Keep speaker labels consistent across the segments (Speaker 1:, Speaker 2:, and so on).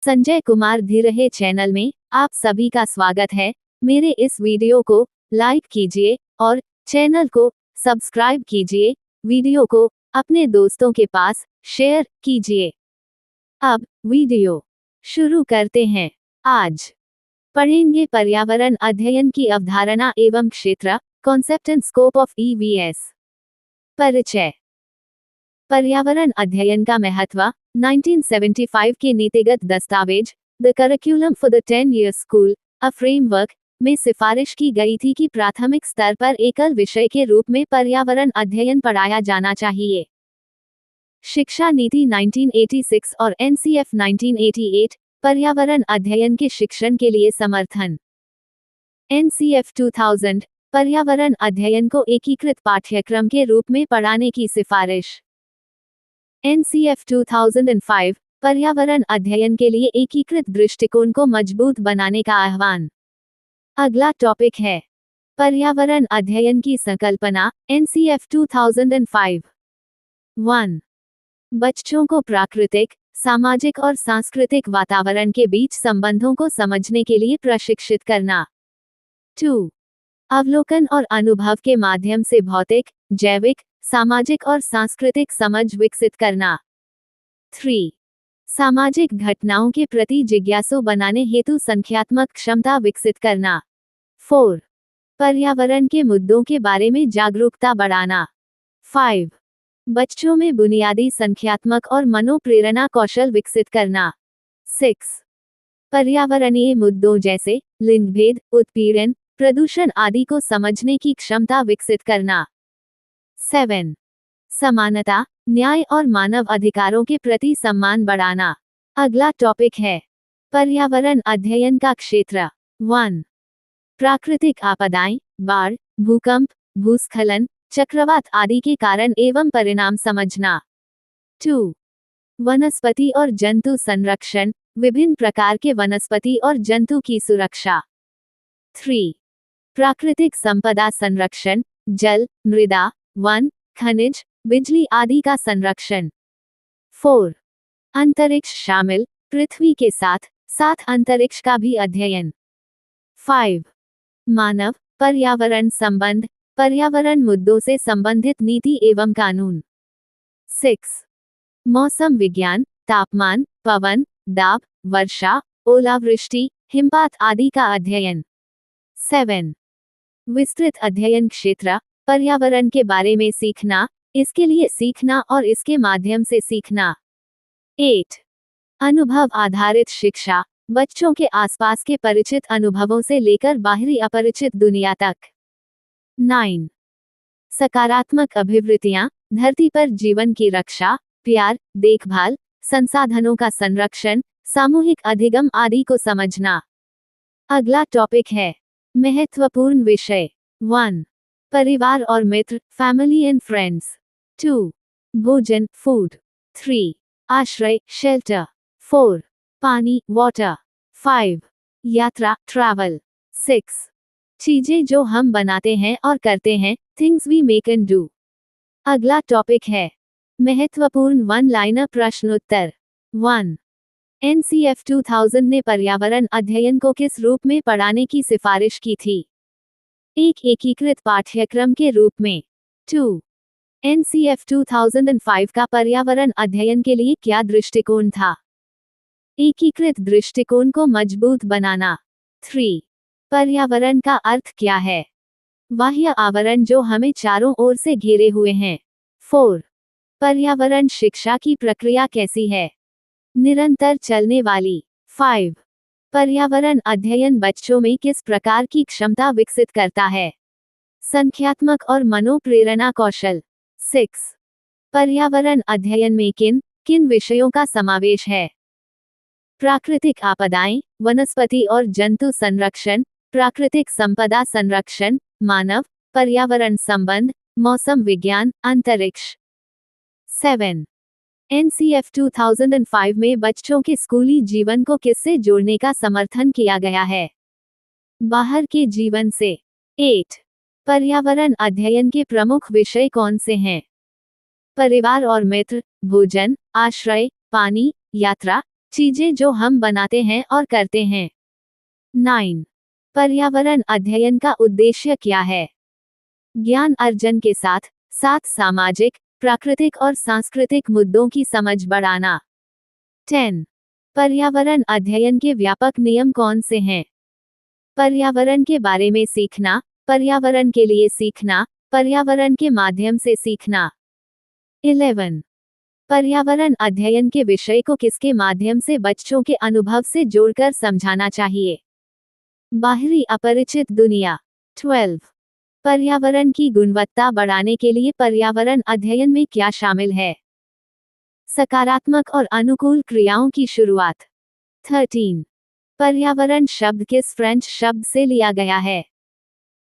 Speaker 1: Sanjay Kumar धीरहे channel में आप सभी का स्वागत है। मेरे इस वीडियो को लाइक कीजिए और चैनल को सब्सक्राइब कीजिए। वीडियो को अपने दोस्तों के पास शेयर कीजिए। अब वीडियो शुरू करते हैं। आज पढ़ेंगे पर्यावरण अध्ययन की अवधारणा एवं क्षेत्र, concept and scope of EVS. परिचय। पर्यावरण अध्ययन का महत्व 1975 के नीतिगत दस्तावेज the curriculum for the 10-year school a framework में सिफारिश की गई थी कि प्राथमिक स्तर पर एकल विषय के रूप में पर्यावरण अध्ययन पढ़ाया जाना चाहिए। शिक्षा नीति 1986 और एनसीएफ 1988 पर्यावरण अध्ययन के शिक्षण के लिए समर्थन। एनसीएफ 2000 पर्यावरण अध्ययन को एकीकृत पाठ्यक्रम के रूप में पढ़ाने की सिफारिश। एनसीएफ 2005 पर्यावरण अध्ययन के लिए एकीकृत दृष्टिकोण को मजबूत बनाने का आह्वान। अगला टॉपिक है पर्यावरण अध्ययन की संकल्पना। एनसीएफ 2005 1. बच्चों को प्राकृतिक, सामाजिक और सांस्कृतिक वातावरण के बीच संबंधों को समझने के लिए प्रशिक्षित करना। 2. अवलोकन और अनुभव के माध्यम से भौतिक, जैविक, सामाजिक और सांस्कृतिक समझ विकसित करना। 3. सामाजिक घटनाओं के प्रति जिज्ञासु बनाने हेतु संख्यात्मक क्षमता विकसित करना। 4. पर्यावरण के मुद्दों के बारे में जागरूकता बढ़ाना। 5. बच्चों में बुनियादी संख्यात्मक और मनोप्रेरणा कौशल विकसित करना। 6. पर्यावरणीय मुद्दों जैसे लिंगभेद, उत्पीड़न, प्रदूषण आदि को समझने की क्षमता विकसित करना। 7. समानता, न्याय और मानव अधिकारों के प्रति सम्मान बढ़ाना। अगला टॉपिक है पर्यावरण अध्ययन का क्षेत्र। 1. प्राकृतिक आपदाएं, बाढ़, भूकंप, भूस्खलन, चक्रवात आदि के कारण एवं परिणाम समझना। 2. वनस्पति और जंतु संरक्षण, विभिन्न प्रकार के वनस्पति और जंतु की सुरक्षा। 3. प्राकृतिक संपदा संरक्षण, जल, मृदा, वन, खनिज, बिजली आदि का संरक्षण। 4. अंतरिक्ष शामिल, पृथ्वी के साथ साथ अंतरिक्ष का भी अध्ययन। 5. मानव पर्यावरण संबंध, पर्यावरण मुद्दों से संबंधित नीति एवं कानून। 6. मौसम विज्ञान, तापमान, पवन, दाब, वर्षा, ओलावृष्टि, हिमपात आदि का अध्ययन। 7. विस्तृत अध्ययन क्षेत्र, पर्यावरण के बारे में सीखना, इसके लिए सीखना और इसके माध्यम से सीखना। 8. अनुभव आधारित शिक्षा, बच्चों के आसपास के परिचित अनुभवों से लेकर बाहरी अपरिचित दुनिया तक। 9. सकारात्मक अभिवृत्तियां, धरती पर जीवन की रक्षा, प्यार, देखभाल, संसाधनों का संरक्षण, सामूहिक अधिगम आदि को समझना। अगला टॉपिक है महत्वपूर्ण विषय। 1. परिवार और मित्र, फैमिली एंड फ्रेंड्स। 2. भोजन, फूड। 3. आश्रय, शेल्टर। 4. पानी, वाटर। 5. यात्रा, ट्रैवल। 6. चीजें जो हम बनाते हैं और करते हैं, things we make and do. अगला टॉपिक है महत्वपूर्ण वन लाइनर प्रश्नोत्तर। 1. एनसीएफ 2000 ने पर्यावरण अध्ययन को किस रूप में पढ़ाने की सिफारिश की थी? एक एकीकृत पाठ्यक्रम के रूप में। 2. एनसीएफ 2005 का पर्यावरण अध्ययन के लिए क्या दृष्टिकोण था? एकीकृत दृष्टिकोण को मजबूत बनाना। 3. पर्यावरण का अर्थ क्या है? बाह्य आवरण जो हमें चारों ओर से घेरे हुए हैं। 4. पर्यावरण शिक्षा की प्रक्रिया कैसी है? निरंतर चलने वाली। 5. पर्यावरण अध्ययन बच्चों में किस प्रकार की क्षमता विकसित करता है? संख्यात्मक और मनोप्रेरणा कौशल। 6. पर्यावरण अध्ययन में किन किन विषयों का समावेश है? प्राकृतिक आपदाएं, वनस्पति और जंतु संरक्षण, प्राकृतिक संपदा संरक्षण, मानव पर्यावरण संबंध, मौसम विज्ञान, अंतरिक्ष। 7. एनसीएफ 2005 में बच्चों के स्कूली जीवन को किससे जोड़ने का समर्थन किया गया है? बाहर के जीवन से। 8. पर्यावरण अध्ययन के प्रमुख विषय कौन से हैं? परिवार और मित्र, भोजन, आश्रय, पानी, यात्रा, चीजें जो हम बनाते हैं और करते हैं। 9. पर्यावरण अध्ययन का उद्देश्य क्या है? ज्ञान अर्जन के साथ साथ सामाजिक, प्राकृतिक और सांस्कृतिक मुद्दों की समझ बढ़ाना। 10. पर्यावरण अध्ययन के व्यापक नियम कौन से हैं? पर्यावरण के बारे में सीखना, पर्यावरण के लिए सीखना, पर्यावरण के माध्यम से सीखना। 11. पर्यावरण अध्ययन के विषय को किसके माध्यम से बच्चों के अनुभव से जोड़कर समझाना चाहिए? बाहरी अपरिचित दुनिया। 12. पर्यावरण की गुणवत्ता बढ़ाने के लिए पर्यावरण अध्ययन में क्या शामिल है? सकारात्मक और अनुकूल क्रियाओं की शुरुआत। 13. पर्यावरण शब्द किस फ्रेंच शब्द से लिया गया है?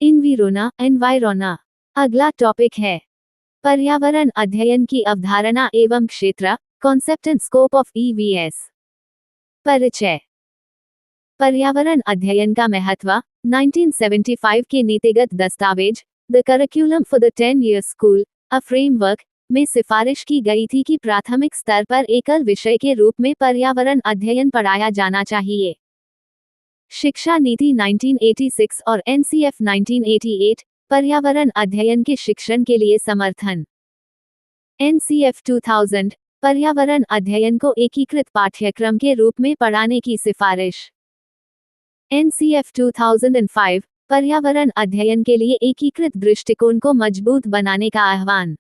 Speaker 1: इन्विरोना, एनवायरोना। अगला टॉपिक है पर्यावरण अध्ययन की अवधारणा एवं क्षेत्र, concept and scope of EVS. परिचय। पर्यावरण अध्ययन का महत्व 1975 के नीतिगत दस्तावेज the curriculum for the 10-year school, a framework में सिफारिश की गई थी कि प्राथमिक स्तर पर एकल विषय के रूप में पर्यावरण अध्ययन पढ़ाया जाना चाहिए। शिक्षा नीति 1986 और एनसीएफ 1988 पर्यावरण अध्ययन के शिक्षण के लिए समर्थन। एनसीएफ 2000 पर्यावरण अध्ययन को एकीकृत पाठ्यक्रम के रूप में पढ़ाने की सिफारिश। एनसीएफ 2005 पर्यावरण अध्ययन के लिए एकीकृत दृष्टिकोण को मजबूत बनाने का आह्वान।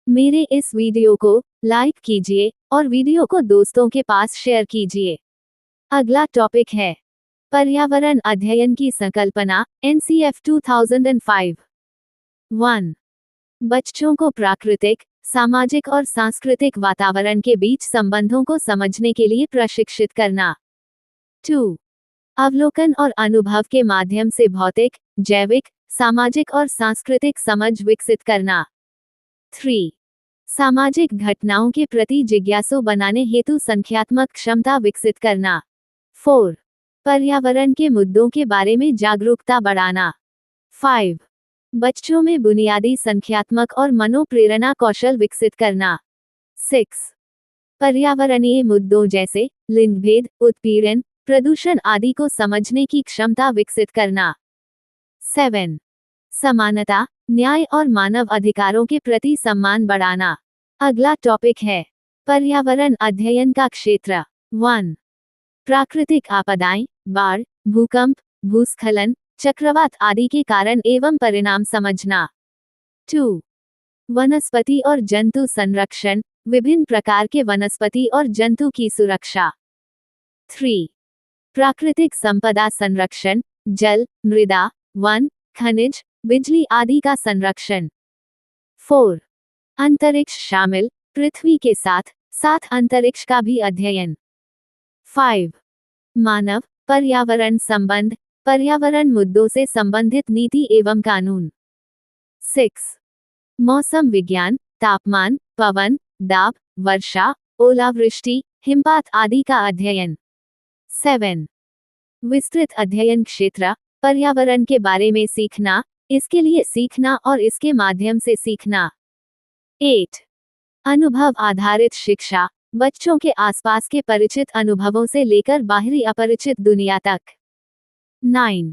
Speaker 1: मेरे इस वीडियो को लाइक कीजिए और वीडियो को दोस्तों के पास शेयर कीजिए। अगला टॉपिक है पर्यावरण अध्ययन की संकल्पना, एनसीएफ 2005। 1. बच्चों को प्राकृतिक, सामाजिक और सांस्कृतिक वातावरण के बीच संबंधों को समझने के लिए प्रशिक्षित करना। 2. अवलोकन और अनुभव के माध्यम से भौतिक, जैविक, सामाजिक और सांस्कृतिक समझ विकसित करना। 3. सामाजिक घटनाओं के प्रति जिज्ञासु बनाने हेतु संख्यात्मक क्षमता विकसित करना। 4. पर्यावरण के मुद्दों के बारे में जागरूकता बढ़ाना। 5. बच्चों में बुनियादी संख्यात्मक और मनोप्रेरणा कौशल विकसित करना। 6. पर्यावरणीय मुद्दों जैसे लिंगभेद, उत्पीड़न, प्रदूषण आदि को समझने की क्षमता विकसित करना। 7. समानता, न्याय और मानव अधिकारों के प्रति सम्मान बढ़ाना। अगला टॉपिक है पर्यावरण अध्ययन का क्षेत्र। 1. प्राकृतिक आपदाएं, बाढ़, भूकंप, भूस्खलन, चक्रवात आदि के कारण एवं परिणाम समझना। 2. वनस्पति और जंतु संरक्षण, विभिन्न प्रकार के वनस्पति और जंतु की सुरक्षा। 3. प्राकृतिक संपदा संरक्षण, जल, मृदा, वन, खनिज, बिजली आदि का संरक्षण। 4. अंतरिक्ष शामिल, पृथ्वी के साथ साथ अंतरिक्ष का भी अध्ययन। 5. मानव पर्यावरण संबंध, पर्यावरण मुद्दों से संबंधित नीति एवं कानून। 6. मौसम विज्ञान, तापमान, पवन, दाब, वर्षा, ओलावृष्टि, हिमपात आदि का अध्ययन। 7. विस्तृत अध्ययन क्षेत्र, पर्यावरण के बारे में सीखना, इसके लिए सीखना और इसके माध्यम से सीखना। 8. अनुभव आधारित शिक्षा, बच्चों के आसपास के परिचित अनुभवों से लेकर बाहरी अपरिचित दुनिया तक। 9.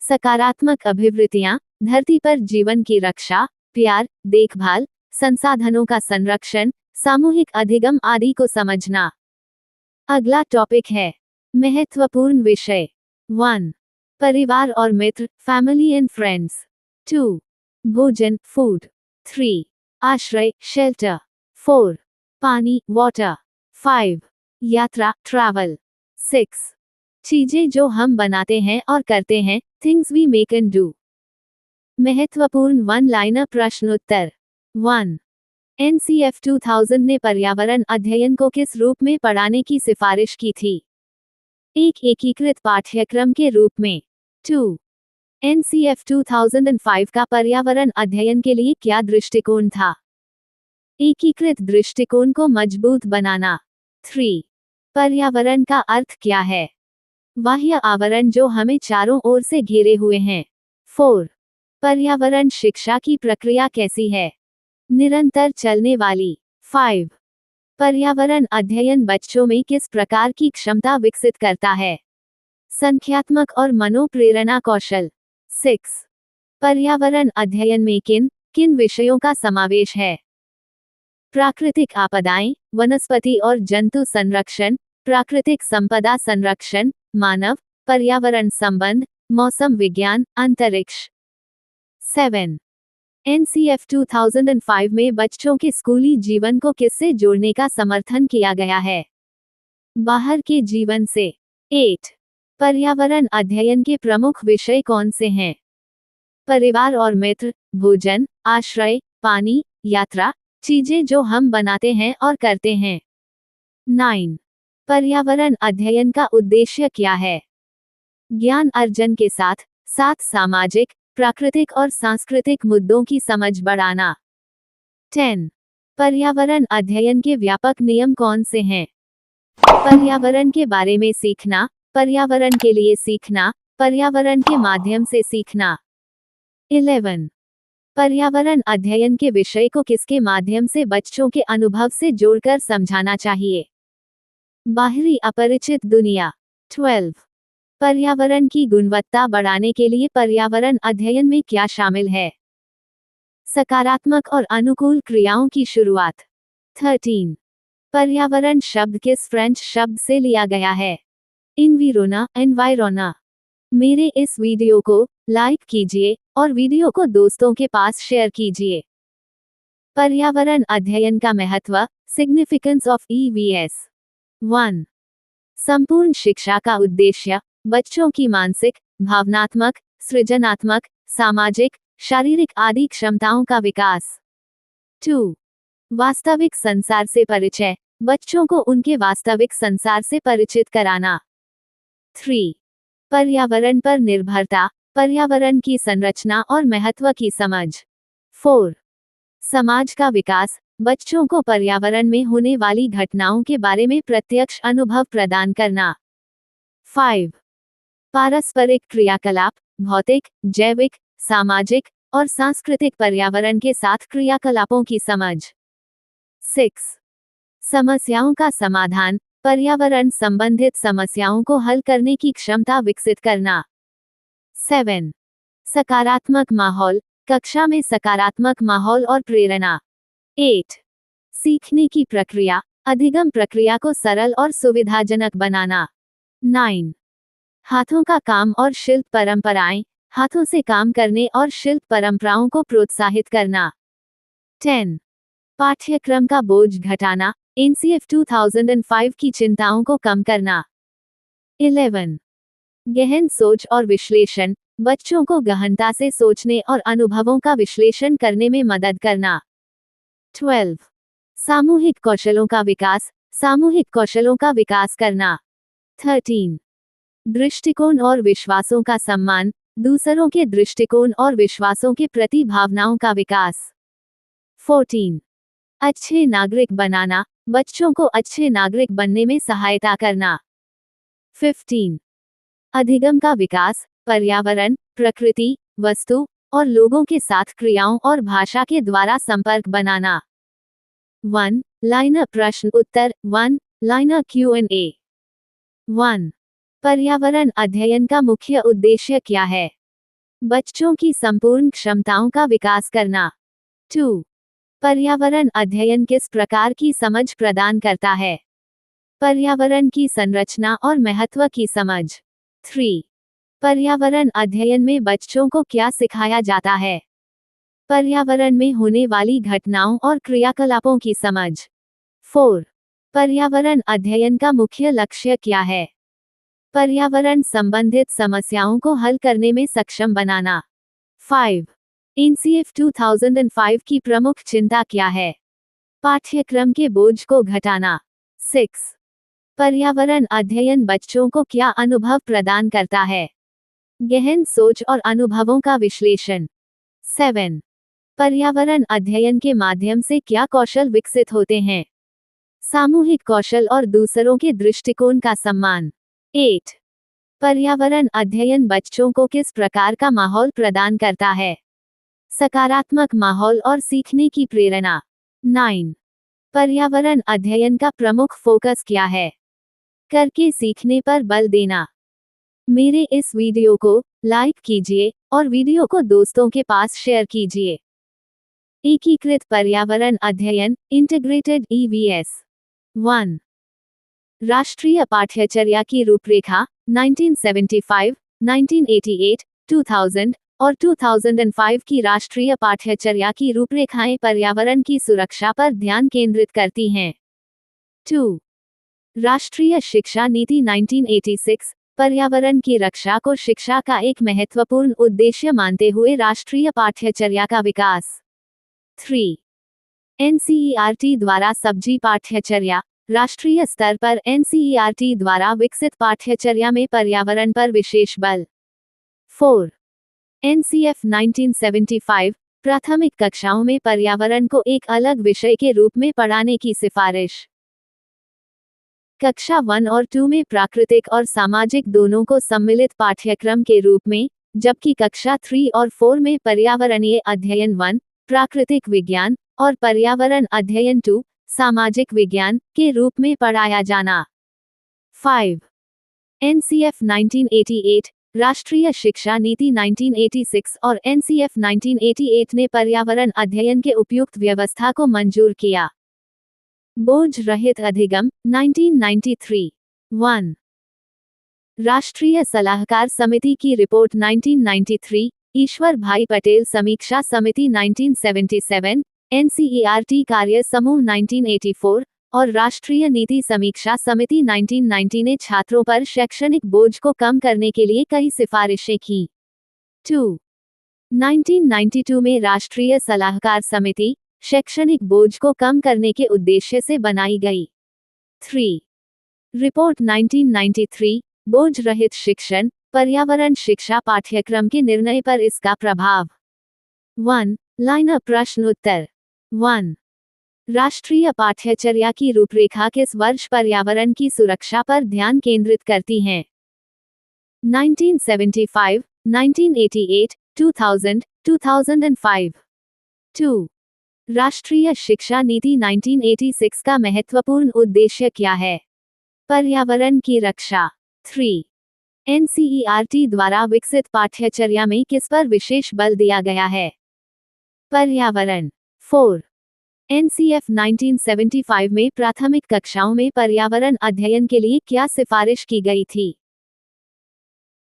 Speaker 1: सकारात्मक अभिवृत्तियां, धरती पर जीवन की रक्षा, प्यार, देखभाल, संसाधनों का संरक्षण, सामूहिक अधिगम आदि को समझना। अगला टॉपिक है महत्वपूर्ण विषय। 1. परिवार और मित्र, फैमिली एंड फ्रेंड्स। 2. भोजन, फूड। 3. आश्रय, शेल्टर। 4. पानी, वाटर। 5. यात्रा, ट्रैवल। 6. चीजें जो हम बनाते हैं और करते हैं, things we make and do. महत्वपूर्ण वन लाइनर प्रश्नोत्तर। 1. एनसीएफ 2000 ने पर्यावरण अध्ययन को किस रूप में पढ़ाने की सिफारिश की थी? एक एकीकृत पाठ्यक्रम के रूप में। 2. एनसीएफ 2005 का पर्यावरण अध्ययन के लिए क्या दृष्टिकोण था? एकीकृत दृष्टिकोण को मजबूत बनाना। 3. पर्यावरण का अर्थ क्या है? बाह्य आवरण जो हमें चारों ओर से घेरे हुए हैं। 4. पर्यावरण शिक्षा की प्रक्रिया कैसी है? निरंतर चलने वाली। 5. पर्यावरण अध्ययन बच्चों में किस प्रकार की क्षमता विकसित करता है? संख्यात्मक और मनोप्रेरणा कौशल। 6. पर्यावरण अध्ययन में किन किन विषयों का समावेश है? प्राकृतिक आपदाएं, वनस्पति और जंतु संरक्षण, प्राकृतिक संपदा संरक्षण, मानव पर्यावरण संबंध, मौसम विज्ञान, अंतरिक्ष। 7. NCF 2005 में बच्चों के स्कूली जीवन को किससे जोड़ने का समर्थन किया गया है? बाहर के जीवन से। 8. पर्यावरण अध्ययन के प्रमुख विषय कौन से हैं? परिवार और मित्र, भोजन, आश्रय, पानी, यात्रा, चीजें जो हम बनाते हैं और करते हैं। 9. पर्यावरण अध्ययन का उद्देश्य क्या है? ज्ञान अर्जन के साथ साथ सामाजिक, प्राकृतिक और सांस्कृतिक मुद्दों की समझ बढ़ाना। 10. पर्यावरण अध्ययन के व्यापक नियम कौन से हैं? पर्यावरण के बारे में सीखना, पर्यावरण के लिए सीखना, पर्यावरण के माध्यम से सीखना। 11. पर्यावरण अध्ययन के विषय को किसके माध्यम से बच्चों के अनुभव से जोड़कर समझाना चाहिए? बाहरी अपरिचित दुनिया। 12. पर्यावरण की गुणवत्ता बढ़ाने के लिए पर्यावरण अध्ययन में क्या शामिल है? सकारात्मक और अनुकूल क्रियाओं की शुरुआत। 13. पर्यावरण शब्द किस फ्रेंच शब्द से लिया गया है? इन्विरोना, एनवायरोना। मेरे इस वीडियो को लाइक कीजिए और वीडियो को दोस्तों के पास शेयर कीजिए। पर्यावरण अध्ययन का महत्व, सिग्निफिकेंस ऑफ EVS। 1. संपूर्ण शिक्षा का उद्देश्य, बच्चों की मानसिक, भावनात्मक, सृजनात्मक, सामाजिक, शारीरिक आदि क्षमताओं का विकास। 2. वास्तविक संसार से परिचय, बच्चों को उनके वास्तविक संसार से परिचित कराना। 3. पर्यावरण पर निर्भरता, पर्यावरण की संरचना और महत्व की समझ। 4. समाज का विकास, बच्चों को पर्यावरण में होने वाली घटनाओं के बारे में प्रत्यक्ष अनुभव प्रदान करना। 5. पारस्परिक क्रियाकलाप, भौतिक, जैविक, सामाजिक और सांस्कृतिक पर्यावरण के साथ क्रियाकलापों की समझ। 6. समस्याओं का समाधान, पर्यावरण संबंधित समस्याओं को हल करने की क्षमता विकसित करना। 7. सकारात्मक माहौल, कक्षा में सकारात्मक माहौल और प्रेरणा। 8. सीखने की प्रक्रिया, अधिगम प्रक्रिया को सरल और सुविधाजनक बनाना। 9. हाथों का काम और शिल्प परंपराएं, हाथों से काम करने और शिल्प परंपराओं को प्रोत्साहित करना। 10. पाठ्यक्रम का बोझ घटाना, NCF 2005 की चिंताओं को कम करना। 11. गहन सोच और विश्लेषण, बच्चों को गहनता से सोचने और अनुभवों का विश्लेषण करने में मदद करना। 12. सामूहिक कौशलों का विकास, सामूहिक कौशलों का विकास करना। 13. दृष्टिकोण और विश्वासों का सम्मान, दूसरों के दृष्टिकोण और विश्वासों के प्रति भावनाओं का विकास। 14. अच्छे नागरिक बनाना, बच्चों को अच्छे नागरिक बनने में सहायता करना। 15. अधिगम का विकास, पर्यावरण, प्रकृति, वस्तु और लोगों के साथ क्रियाओं और भाषा के द्वारा संपर्क बनाना। 1 लाइनर प्रश्न उत्तर, 1 लाइनर Q&A। 1. पर्यावरण अध्ययन का मुख्य उद्देश्य क्या है? बच्चों की संपूर्ण क्षमताओं का विकास करना। 2. पर्यावरण अध्ययन किस प्रकार की समझ प्रदान करता है? पर्यावरण की संरचना और महत्व की समझ। 3. पर्यावरण अध्ययन में बच्चों को क्या सिखाया जाता है? पर्यावरण में होने वाली घटनाओं और क्रियाकलापों की समझ। 4. पर्यावरण अध्ययन का मुख्य लक्ष्य क्या है? पर्यावरण संबंधित समस्याओं को हल करने में सक्षम बनाना। 5. NCF 2005 की प्रमुख चिंता क्या है? पाठ्यक्रम के बोझ को घटाना। 6. पर्यावरण अध्ययन बच्चों को क्या अनुभव प्रदान करता है? गहन सोच और अनुभवों का विश्लेषण। 7. पर्यावरण अध्ययन के माध्यम से क्या कौशल विकसित होते हैं? सामूहिक कौशल और दूसरों के दृष्टिकोण का सम्मान। 8. पर्यावरण अध्ययन बच्चों को किस प्रकार का माहौल प्रदान करता है? सकारात्मक माहौल और सीखने की प्रेरणा। 9. पर्यावरण अध्ययन का प्रमुख फोकस क्या है? करके सीखने पर बल देना। मेरे इस वीडियो को लाइक कीजिए और वीडियो को दोस्तों के पास शेयर कीजिए। एकीकृत पर्यावरण अध्ययन इंटीग्रेटेड ईवीएस 1 राष्ट्रीय पाठ्यचर्या की रूपरेखा 1975, 1988, 2000 और 2005 की राष्ट्रीय पाठ्यचर्या की रूपरेखाएं पर्यावरण की सुरक्षा पर ध्यान केंद्रित करती हैं। 2 राष्ट्रीय शिक्षा नीति 1986 पर्यावरण की रक्षा को शिक्षा का एक महत्वपूर्ण उद्देश्य मानते हुए राष्ट्रीय पाठ्यचर्या का विकास। 3 एनसीईआरटी द्वारा सब्जी पाठ्यचर्या राष्ट्रीय स्तर पर एनसीईआरटी द्वारा विकसित पाठ्यचर्या में पर्यावरण पर विशेष बल। 4 एनसीएफ 1975 प्राथमिक कक्षाओं में पर्यावरण को एक अलग विषय के रूप में पढ़ाने की सिफारिश। कक्षा 1 और 2 में प्राकृतिक और सामाजिक दोनों को सम्मिलित पाठ्यक्रम के रूप में, जबकि कक्षा 3 और 4 में पर्यावरणीय अध्ययन 1 प्राकृतिक विज्ञान और पर्यावरण अध्ययन 2 सामाजिक विज्ञान के रूप में पढ़ाया जाना। 5 एनसीएफ 1988 राष्ट्रीय शिक्षा नीति 1986 और एनसीएफ 1988 ने पर्यावरण अध्ययन के उपयुक्त व्यवस्था को मंजूर किया। बोझ रहित अधिगम 1993 1 राष्ट्रीय सलाहकार समिति की रिपोर्ट 1993, ईश्वर भाई पटेल समीक्षा समिति 1977, एनसीईआरटी कार्य समूह 1984 और राष्ट्रीय नीति समीक्षा समिति 1990 ने छात्रों पर शैक्षणिक बोझ को कम करने के लिए कई सिफारिशें की। 2 1992 में राष्ट्रीय सलाहकार समिति शैक्षणिक बोझ को कम करने के उद्देश्य से बनाई गई। 3 रिपोर्ट 1993 बोझ रहित शिक्षण पर्यावरण शिक्षा पाठ्यक्रम के निर्णय पर इसका प्रभाव। 1 लाइनर प्रश्न उत्तर। 1 राष्ट्रीय पाठ्यचर्या की रूपरेखा किस वर्ष पर्यावरण की सुरक्षा पर ध्यान केंद्रित करती हैं? 1975, 1988, 2000, 2005। 2 राष्ट्रीय शिक्षा नीति 1986 का महत्वपूर्ण उद्देश्य क्या है? पर्यावरण की रक्षा। 3 एनसीईआरटी द्वारा विकसित पाठ्यचर्या में किस पर विशेष बल दिया गया है? पर्यावरण। 4 एनसीएफ 1975 में प्राथमिक कक्षाओं में पर्यावरण अध्ययन के लिए क्या सिफारिश की गई थी?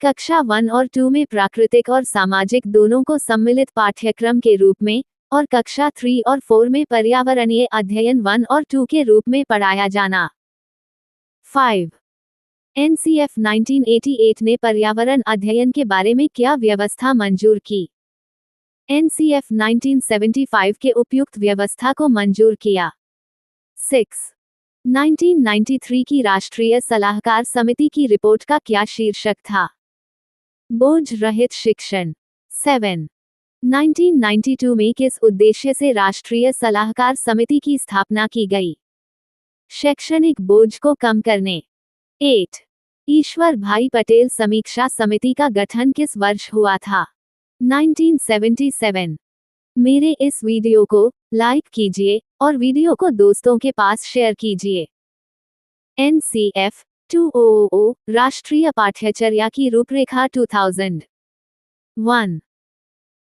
Speaker 1: कक्षा 1 और 2 में प्राकृतिक और सामाजिक दोनों को सम्मिलित पाठ्यक्रम के रूप में और कक्षा 3 और 4 में पर्यावरणीय अध्ययन 1 और 2 के रूप में पढ़ाया जाना। 5 एनसीएफ 1988 ने पर्यावरण अध्ययन के बारे में क्या व्यवस्था मंजूर की? एनसीएफ 1975 के उपयुक्त व्यवस्था को मंजूर किया। 6 1993 की राष्ट्रीय सलाहकार समिति की रिपोर्ट का क्या शीर्षक था? बोझ रहित शिक्षण। 7 1992 में किस उद्देश्य से राष्ट्रीय सलाहकार समिति की स्थापना की गई? शैक्षणिक बोझ को कम करने। 8 ईश्वर भाई पटेल समीक्षा समिति का गठन किस वर्ष हुआ था? 1977। मेरे इस वीडियो को लाइक कीजिए और वीडियो को दोस्तों के पास शेयर कीजिए। एनसीएफ 2000 राष्ट्रीय पाठ्यचर्या की रूपरेखा 2000। 1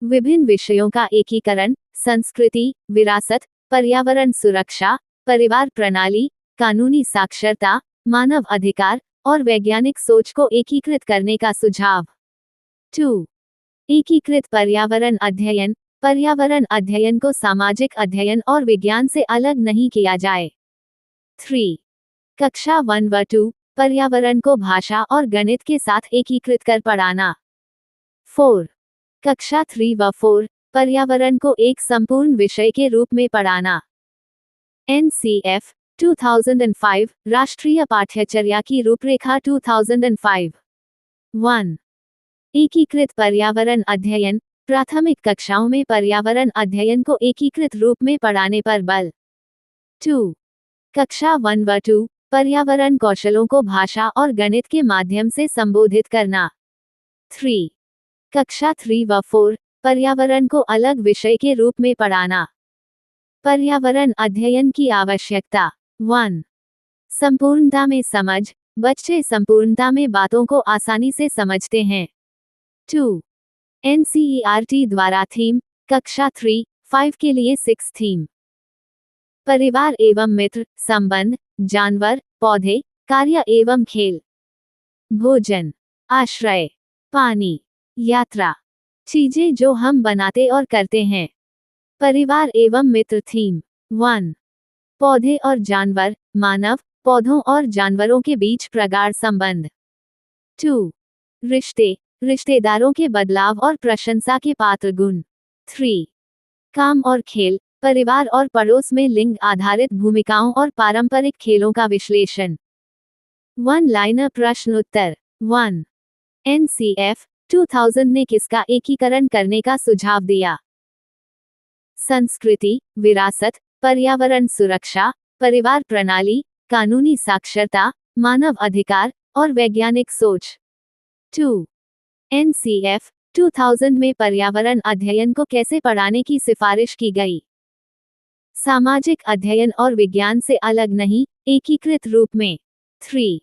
Speaker 1: विभिन्न विषयों का एकीकरण, संस्कृति, विरासत, पर्यावरण सुरक्षा, परिवार प्रणाली, कानूनी साक्षरता, मानव अधिकार और वैज्ञानिक सोच को एकीकृत करने का सुझाव। 2 एकीकृत पर्यावरण अध्ययन पर्यावरण अध्ययन को सामाजिक अध्ययन और विज्ञान से अलग नहीं किया जाए। 3 कक्षा 1 व 2 पर्यावरण को भाषा और गणित के साथ एकीकृत कर पढ़ाना। 4 कक्षा 3 व 4 पर्यावरण को एक संपूर्ण विषय के रूप में पढ़ाना। एनसीएफ 2005 राष्ट्रीय पाठ्यचर्या की रूपरेखा 2005। 1 एकीकृत पर्यावरण अध्ययन प्राथमिक कक्षाओं में पर्यावरण अध्ययन को एकीकृत रूप में पढ़ाने पर बल। 2 कक्षा 1 व 2 पर्यावरण कौशलों को भाषा और गणित के माध्यम से संबोधित करना। 3 कक्षा 3 व 4 पर्यावरण को अलग विषय के रूप में पढ़ाना। पर्यावरण अध्ययन की आवश्यकता। 1. संपूर्णता में समझ। बच्चे संपूर्णता में बातों को आसानी से समझते हैं। 2. एनसीईआरटी द्वारा थीम। कक्षा 3-5 के लिए 6 थीम। परिवार एवं मित्र, संबंध, जानवर, पौधे, कार्य एवं खेल। भोजन, आश्रय, पानी, यात्रा, चीजें जो हम बनाते और करते हैं। परिवार एवं मित्र थीम। 1. पौधे और जानवर, मानव, पौधों और जानवरों के बीच प्रगाढ़ संबंध। 2. रिश्ते, रिश्तेदारों के बदलाव और प्रशंसा के पात्र गुण। 3. काम और खेल, परिवार और पड़ोस में लिंग आधारित भूमिकाओं और पारंपरिक खेलों का विश्लेषण। 1 लाइनर प्रश्न उत्तर। 1. एनसीएफ 2000 ने किसका एकीकरण करने का सुझाव दिया? संस्कृति, विरासत, पर्यावरण सुरक्षा, परिवार प्रणाली, कानूनी साक्षरता, मानव अधिकार और वैज्ञानिक सोच। 2. एनसीएफ 2000 में पर्यावरण अध्ययन को कैसे पढ़ाने की सिफारिश की गई? सामाजिक अध्ययन और विज्ञान से अलग नहीं, एकीकृत रूप में। 3.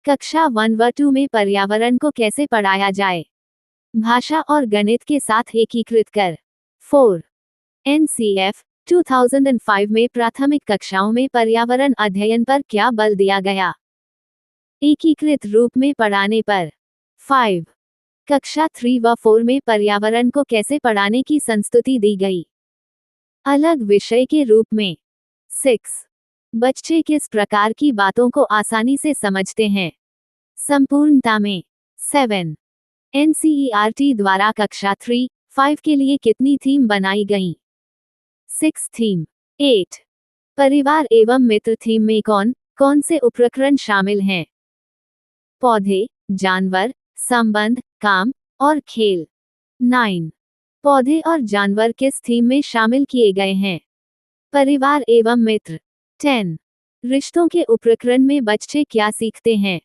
Speaker 1: कक्षा 1 व 2 में पर्यावरण को कैसे पढ़ाया जाए? भाषा और गणित के साथ एकीकृत कर। 4. एनसीएफ 2005 में प्राथमिक कक्षाओं में पर्यावरण अध्ययन पर क्या बल दिया गया? एकीकृत रूप में पढ़ाने पर। 5. कक्षा 3 व 4 में पर्यावरण को कैसे पढ़ाने की संस्तुति दी गई? अलग विषय के रूप में। 6. बच्चे किस प्रकार की बातों को आसानी से समझते हैं? संपूर्णता में। 7. एनसीईआरटी द्वारा कक्षा 3-5 के लिए कितनी थीम बनाई गईं? 6 थीम। 8. परिवार एवं मित्र थीम में कौन कौन से उपप्रकरण शामिल हैं? पौधे, जानवर, संबंध, काम और खेल। 9. पौधे और जानवर किस थीम में शामिल किए गए हैं? परिवार एवं मित्र। 10. रिश्तों के उपप्रकरण में बच्चे क्या सीखते हैं?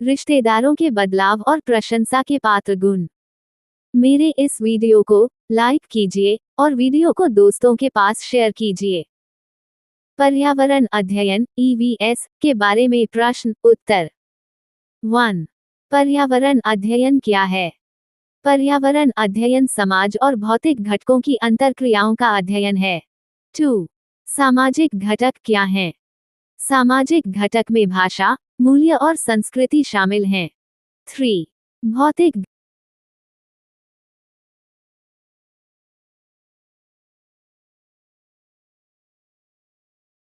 Speaker 1: रिश्तेदारों के बदलाव और प्रशंसा के पात्र गुण। मेरे इस वीडियो को लाइक कीजिए और वीडियो को दोस्तों के पास शेयर कीजिए। पर्यावरण अध्ययन (EVS) के बारे में प्रश्न उत्तर। 1. पर्यावरण अध्ययन क्या है? पर्यावरण अध्ययन समाज और भौतिक घटकों की अंतरक्रियाओं का अध्ययन है। 2. सामाजिक घटक क्या हैं? सामाजिक घटक में भाषा, मूल्य और संस्कृति शामिल हैं। 3. भौतिक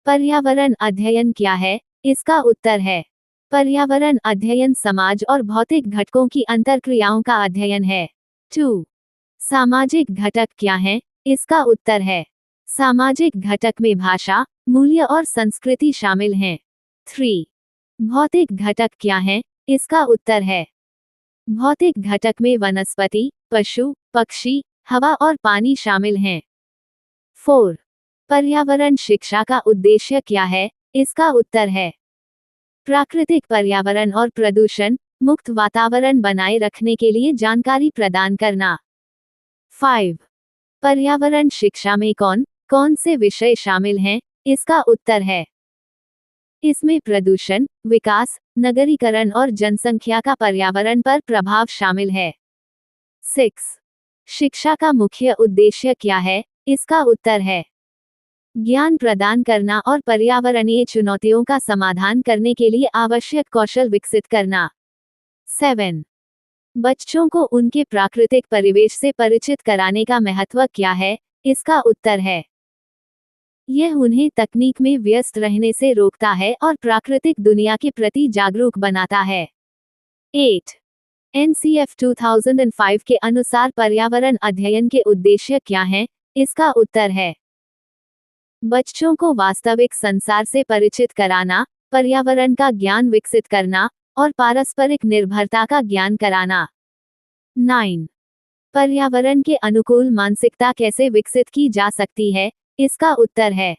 Speaker 1: पर्यावरण अध्ययन क्या है? इसका उत्तर है पर्यावरण अध्ययन समाज और भौतिक घटकों की अंतरक्रियाओं का अध्ययन है। 2. सामाजिक घटक क्या हैं? इसका उत्तर है सामाजिक घटक में भाषा, मूल्य और संस्कृति शामिल हैं। 3. भौतिक घटक क्या हैं? इसका उत्तर है भौतिक घटक में वनस्पति, पशु, पक्षी, हवा और पानी शामिल हैं। 4. पर्यावरण शिक्षा का उद्देश्य क्या है? इसका उत्तर है प्राकृतिक पर्यावरण और प्रदूषण मुक्त वातावरण बनाए रखने के लिए जानकारी प्रदान करना। 5. पर्यावरण शिक्षा में कौन कौन से विषय शामिल हैं? इसका उत्तर है इसमें प्रदूषण, विकास, नगरीकरण और जनसंख्या का पर्यावरण पर प्रभाव शामिल है। 6. शिक्षा का मुख्य उद्देश्य क्या है? इसका उत्तर है ज्ञान प्रदान करना और पर्यावरणीय चुनौतियों का समाधान करने के लिए आवश्यक कौशल विकसित करना। 7. बच्चों को उनके प्राकृतिक परिवेश से परिचित कराने का महत्व क्या है? इसका उत्तर है यह उन्हें तकनीक में व्यस्त रहने से रोकता है और प्राकृतिक दुनिया के प्रति जागरूक बनाता है। 8. एनसीएफ 2005 के अनुसार पर्यावरण अध्ययन के उद्देश्य क्या हैं? इसका उत्तर है बच्चों को वास्तविक संसार से परिचित कराना, पर्यावरण का ज्ञान विकसित करना और पारस्परिक निर्भरता का ज्ञान कराना। 9. पर्यावरण के अनुकूल मानसिकता कैसे विकसित की जा सकती है? इसका उत्तर है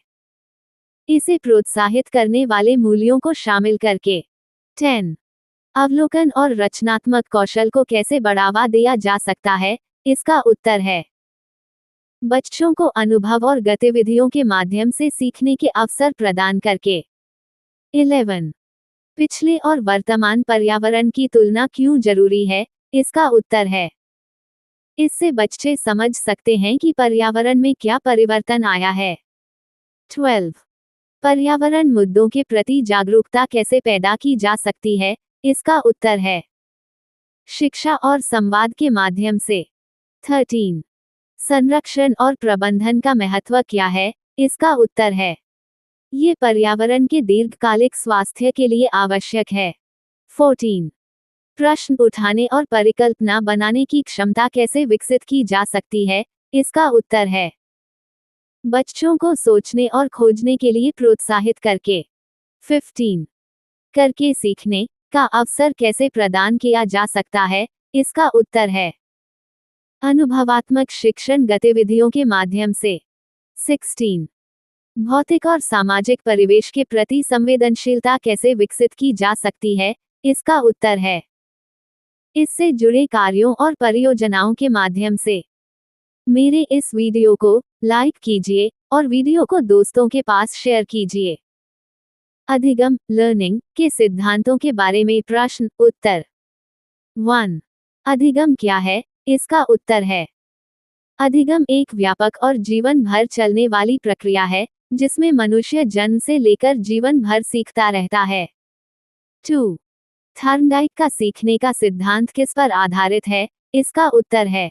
Speaker 1: इसे प्रोत्साहित करने वाले मूल्यों को शामिल करके। 10. अवलोकन और रचनात्मक कौशल को कैसे बढ़ावा दिया जा सकता है? इसका उत्तर है बच्चों को अनुभव और गतिविधियों के माध्यम से सीखने के अवसर प्रदान करके। 11 पिछले और वर्तमान पर्यावरण की तुलना क्यों जरूरी है? इसका उत्तर है, इससे बच्चे समझ सकते हैं कि पर्यावरण में क्या परिवर्तन आया है। 12 पर्यावरण मुद्दों के प्रति जागरूकता कैसे पैदा की जा सकती है? इसका उत्तर है, शिक्षा और संवाद के माध्यम से। 13 संरक्षण और प्रबंधन का महत्व क्या है? इसका उत्तर है, ये पर्यावरण के दीर्घकालिक स्वास्थ्य के लिए आवश्यक है। 14 प्रश्न उठाने और परिकल्पना बनाने की क्षमता कैसे विकसित की जा सकती है? इसका उत्तर है, बच्चों को सोचने और खोजने के लिए प्रोत्साहित करके। 15 करके सीखने का अवसर कैसे प्रदान किया जा सकता है? इसका उत्तर है, अनुभवात्मक शिक्षण गतिविधियों के माध्यम से। 16 भौतिक और सामाजिक परिवेश के प्रति संवेदनशीलता कैसे विकसित की जा सकती है? इसका उत्तर है, इससे जुड़े कार्यों और परियोजनाओं के माध्यम से। मेरे इस वीडियो को लाइक कीजिए और वीडियो को दोस्तों के पास शेयर कीजिए। अधिगम लर्निंग के सिद्धांतों के बारे में प्रश्न उत्तर। 1 अधिगम क्या है? इसका उत्तर है, अधिगम एक व्यापक और जीवन भर चलने वाली प्रक्रिया है जिसमें मनुष्य जन्म से लेकर जीवन भर सीखता रहता है। 2 थॉर्नडाइक का सीखने का सिद्धांत किस पर आधारित है? इसका उत्तर है,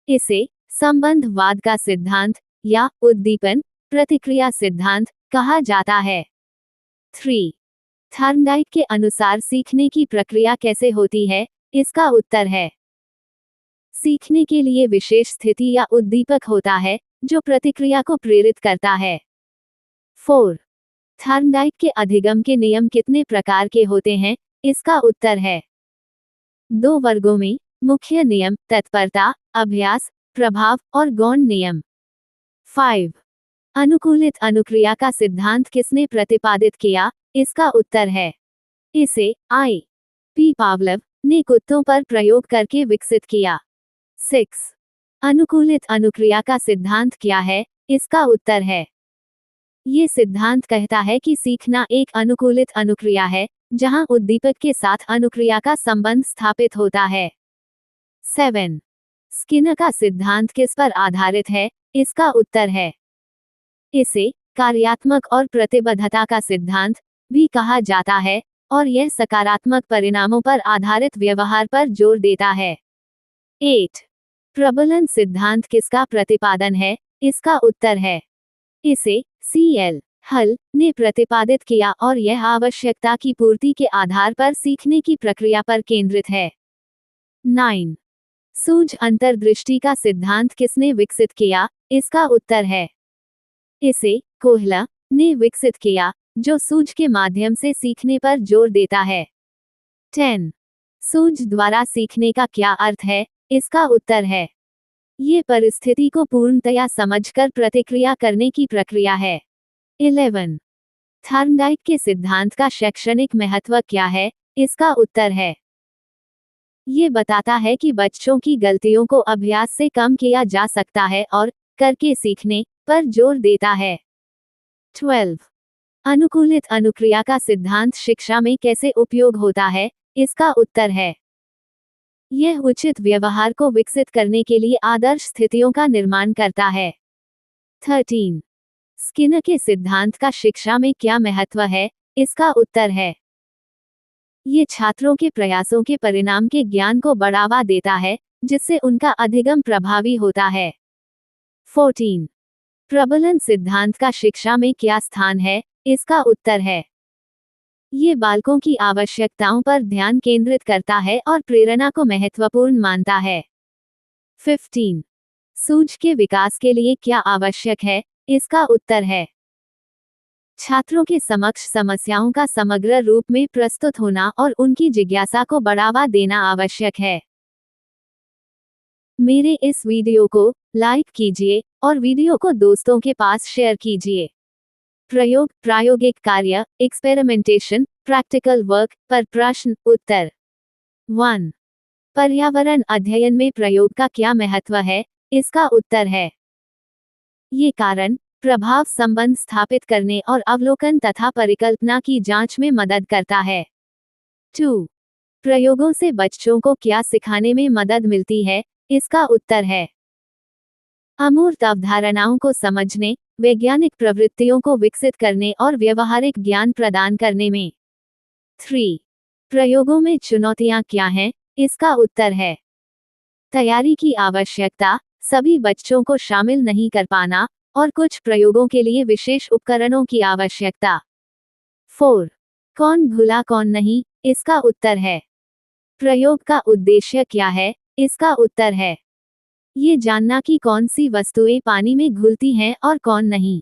Speaker 1: इसे संबंधवाद का सिद्धांत या उद्दीपन प्रतिक्रिया सिद्धांत कहा जाता है। 3 थॉर्नडाइक के अनुसार सीखने की प्रक्रिया कैसे होती है? इसका उत्तर है, सीखने के लिए विशेष स्थिति या उद्दीपक होता है जो प्रतिक्रिया को प्रेरित करता है। 4 थॉर्नडाइक के अधिगम के नियम कितने प्रकार के होते हैं? इसका उत्तर है, 2 वर्गों में, मुख्य नियम, तत्परता, अभ्यास, प्रभाव और गौण नियम। 5 अनुकूलित अनुक्रिया का सिद्धांत किसने प्रतिपादित किया? इसका उत्तर है, इसे आई.पी. पावलोव ने कुत्तों पर प्रयोग करके विकसित किया। 6 अनुकूलित अनुक्रिया का सिद्धांत क्या है? इसका उत्तर है, ये सिद्धांत कहता है कि सीखना एक अनुकूलित अनुक्रिया है जहां उद्दीपक के साथ अनुक्रिया का संबंध स्थापित होता है। 7 स्किनर का सिद्धांत किस पर आधारित है? इसका उत्तर है, इसे कार्यात्मक और प्रतिबद्धता का सिद्धांत भी कहा जाता है और यह सकारात्मक परिणामों पर आधारित व्यवहार पर जोर देता है। 8 प्रबलन सिद्धांत किसका प्रतिपादन है? इसका उत्तर है, इसे सी.एल. हल ने प्रतिपादित किया और यह आवश्यकता की पूर्ति के आधार पर सीखने की प्रक्रिया पर केंद्रित है। 9 सूझ अंतर्दृष्टि का सिद्धांत किसने विकसित किया? इसका उत्तर है, इसे कोहला ने विकसित किया जो सूझ के माध्यम से सीखने पर जोर देता है। 10 सूझ द्वारा सीखने का क्या अर्थ है? इसका उत्तर है, ये परिस्थिति को पूर्णतया समझकर प्रतिक्रिया करने की प्रक्रिया है। 11 थॉर्नडाइक के सिद्धांत का शैक्षणिक महत्व क्या है? इसका उत्तर है, ये बताता है कि बच्चों की गलतियों को अभ्यास से कम किया जा सकता है और करके सीखने पर जोर देता है। 12 अनुकूलित अनुक्रिया का सिद्धांत शिक्षा में कैसे उपयोग होता है? इसका उत्तर है, यह उचित व्यवहार को विकसित करने के लिए आदर्श स्थितियों का निर्माण करता है। 13 स्किनर के सिद्धांत का शिक्षा में क्या महत्व है? इसका उत्तर है, ये छात्रों के प्रयासों के परिणाम के ज्ञान को बढ़ावा देता है जिससे उनका अधिगम प्रभावी होता है। 14 प्रबलन सिद्धांत का शिक्षा में क्या स्थान है? इसका उत्तर है, ये बालकों की आवश्यकताओं पर ध्यान केंद्रित करता है और प्रेरणा को महत्वपूर्ण मानता है। 15 सूझ के विकास के लिए क्या आवश्यक है? इसका उत्तर है, छात्रों के समक्ष समस्याओं का समग्र रूप में प्रस्तुत होना और उनकी जिज्ञासा को बढ़ावा देना आवश्यक है। मेरे इस वीडियो को लाइक कीजिए और वीडियो को दोस्तों के पास शेयर कीजिए। प्रयोग प्रायोगिक कार्य एक्सपेरिमेंटेशन प्रैक्टिकल वर्क पर प्रश्न उत्तर। 1 पर्यावरण अध्ययन में प्रयोग का क्या महत्व है? इसका उत्तर है। ये कारण प्रभाव संबंध स्थापित करने और अवलोकन तथा परिकल्पना की जांच में मदद करता है। 2. प्रयोगों से बच्चों को क्या सिखाने में मदद मिलती है? इसका उत्तर है अमूर्त अवधारणाओं को समझने, वैज्ञानिक प्रवृत्तियों को विकसित करने और व्यवहारिक ज्ञान प्रदान करने में। 3. प्रयोगों में चुनौतियां क्या हैं? इसका उत्तर है तैयारी की आवश्यकता, सभी बच्चों को शामिल नहीं कर पाना, और कुछ प्रयोगों के लिए विशेष उपकरणों की आवश्यकता। 4. कौन भूला कौन नहीं? इसका उत्तर है प्रयोग का उद्देश्य क्या है? इसका उत्तर है ये जानना कि कौन सी वस्तुएं पानी में घुलती हैं और कौन नहीं।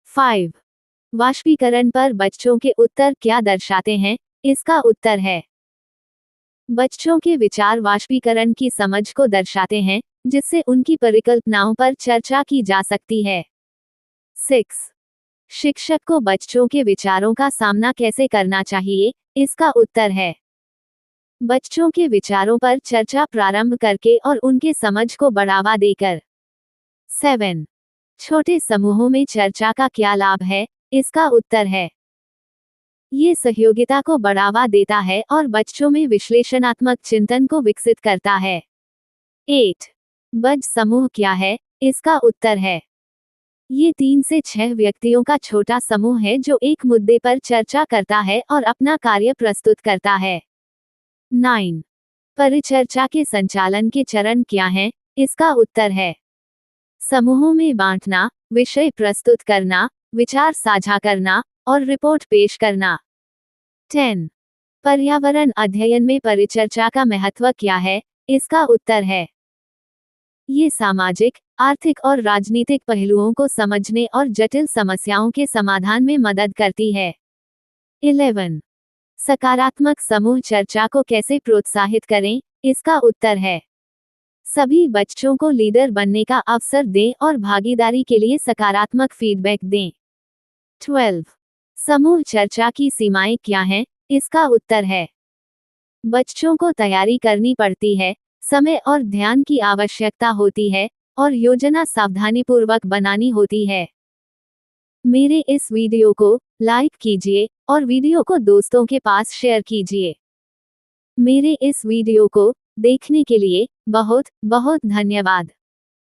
Speaker 1: 5. वाष्पीकरण पर बच्चों के उत्तर क्या दर्शाते हैं? इसका उत्तर है बच्चों के विचार वाष्पीकरण की समझ को दर्शाते हैं, जिससे उनकी परिकल्पनाओं पर चर्चा की जा सकती है। 6. शिक्षक को बच्चों के विचारों का सामना कैसे करना चाहिए? इसका उत्तर है बच्चों के विचारों पर चर्चा प्रारंभ करके और उनके समझ को बढ़ावा देकर। 7. छोटे समूहों में चर्चा का क्या लाभ है? इसका उत्तर है ये सहयोगिता को बढ़ावा देता है और बच्चों में विश्लेषणात्मक चिंतन को विकसित करता है। 8. बज समूह क्या है? इसका उत्तर है ये 3 से 6 व्यक्तियों का छोटा समूह है जो एक मुद्दे पर चर्चा करता है और अपना कार्य प्रस्तुत करता है। 9. परिचर्चा के संचालन के चरण क्या हैं? इसका उत्तर है समूहों में बांटना, विषय प्रस्तुत करना, विचार साझा करना और रिपोर्ट पेश करना। 10. पर्यावरण अध्ययन में परिचर्चा का महत्व क्या है? इसका उत्तर है ये सामाजिक, आर्थिक और राजनीतिक पहलुओं को समझने और जटिल समस्याओं के समाधान में मदद करती है। 11. सकारात्मक समूह चर्चा को कैसे प्रोत्साहित करें? इसका उत्तर है सभी बच्चों को लीडर बनने का अवसर दें और भागीदारी के लिए सकारात्मक फीडबैक दें। 12. समूह चर्चा की सीमाएं क्या हैं? इसका उत्तर है बच्चों को तैयारी करनी पड़ती है, समय और ध्यान की आवश्यकता होती है, और योजना सावधानीपूर्वक बनानी होती है। मेरे इस वीडियो को लाइक कीजिए और वीडियो को दोस्तों के पास शेयर कीजिए। मेरे इस वीडियो को देखने के लिए बहुत बहुत धन्यवाद।